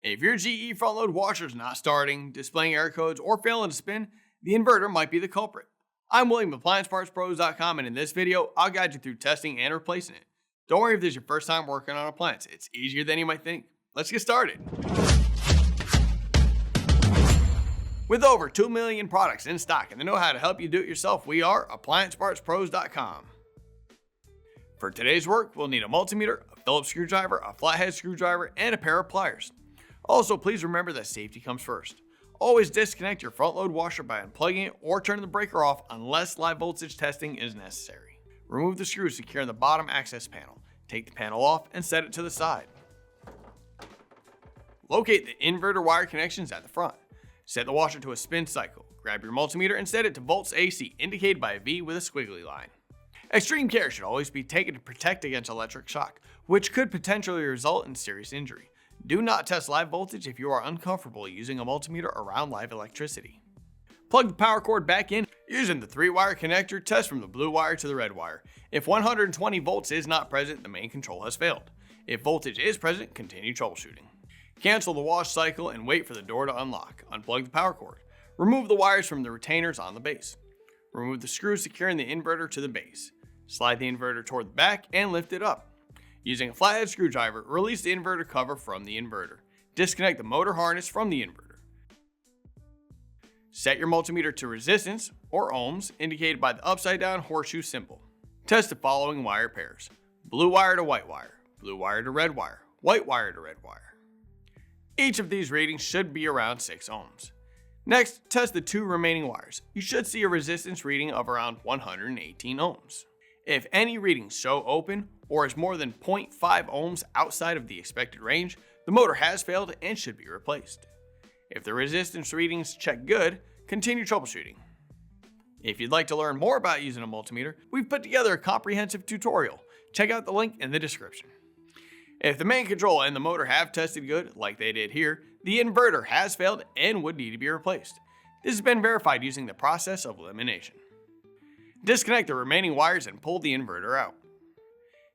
If your GE front load washer is not starting, displaying error codes, or failing to spin, the inverter might be the culprit. I'm William with AppliancePartsPros.com, and in this video, I'll guide you through testing and replacing it. Don't worry if this is your first time working on an appliance. It's easier than you might think. Let's get started. With over 2 million products in stock and the know-how to help you do it yourself, we are AppliancePartsPros.com. For today's work, we'll need a multimeter, a Phillips screwdriver, a flathead screwdriver, and a pair of pliers. Also, please remember that safety comes first. Always disconnect your front load washer by unplugging it or turning the breaker off unless live voltage testing is necessary. Remove the screws securing the bottom access panel. Take the panel off and set it to the side. Locate the inverter wire connections at the front. Set the washer to a spin cycle. Grab your multimeter and set it to volts AC, indicated by a V with a squiggly line. Extreme care should always be taken to protect against electric shock, which could potentially result in serious injury. Do not test live voltage if you are uncomfortable using a multimeter around live electricity. Plug the power cord back in. Using the 3-wire connector, test from the blue wire to the red wire. If 120 volts is not present, the main control has failed. If voltage is present, continue troubleshooting. Cancel the wash cycle and wait for the door to unlock. Unplug the power cord. Remove the wires from the retainers on the base. Remove the screws securing the inverter to the base. Slide the inverter toward the back and lift it up. Using a flathead screwdriver, release the inverter cover from the inverter. Disconnect the motor harness from the inverter. Set your multimeter to resistance, or ohms, indicated by the upside down horseshoe symbol. Test the following wire pairs: blue wire to white wire, blue wire to red wire, white wire to red wire. Each of these readings should be around 6 ohms. Next, test the 2 remaining wires. You should see a resistance reading of around 118 ohms. If any readings show open or is more than 0.5 ohms outside of the expected range, the motor has failed and should be replaced. If the resistance readings check good, continue troubleshooting. If you'd like to learn more about using a multimeter, we've put together a comprehensive tutorial. Check out the link in the description. If the main control and the motor have tested good, like they did here, the inverter has failed and would need to be replaced. This has been verified using the process of elimination. Disconnect the remaining wires and pull the inverter out.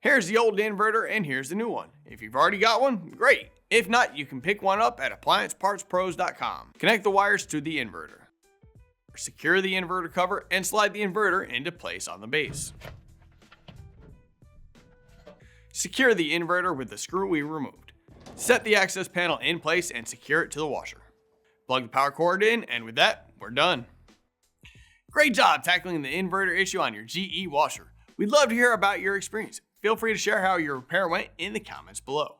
Here's the old inverter and here's the new one. If you've already got one, great. If not, you can pick one up at AppliancePartsPros.com. Connect the wires to the inverter. Secure the inverter cover and slide the inverter into place on the base. Secure the inverter with the screw we removed. Set the access panel in place and secure it to the washer. Plug the power cord in, and with that, we're done. Great job tackling the inverter issue on your GE washer. We'd love to hear about your experience. Feel free to share how your repair went in the comments below.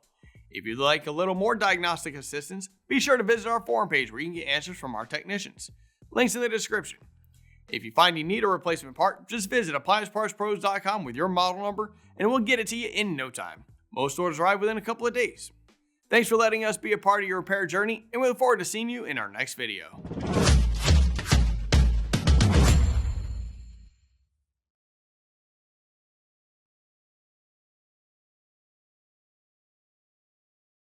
If you'd like a little more diagnostic assistance, be sure to visit our forum page where you can get answers from our technicians. Links in the description. If you find you need a replacement part, just visit AppliancePartsPros.com with your model number and we'll get it to you in no time. Most orders arrive within a couple of days. Thanks for letting us be a part of your repair journey, and we look forward to seeing you in our next video.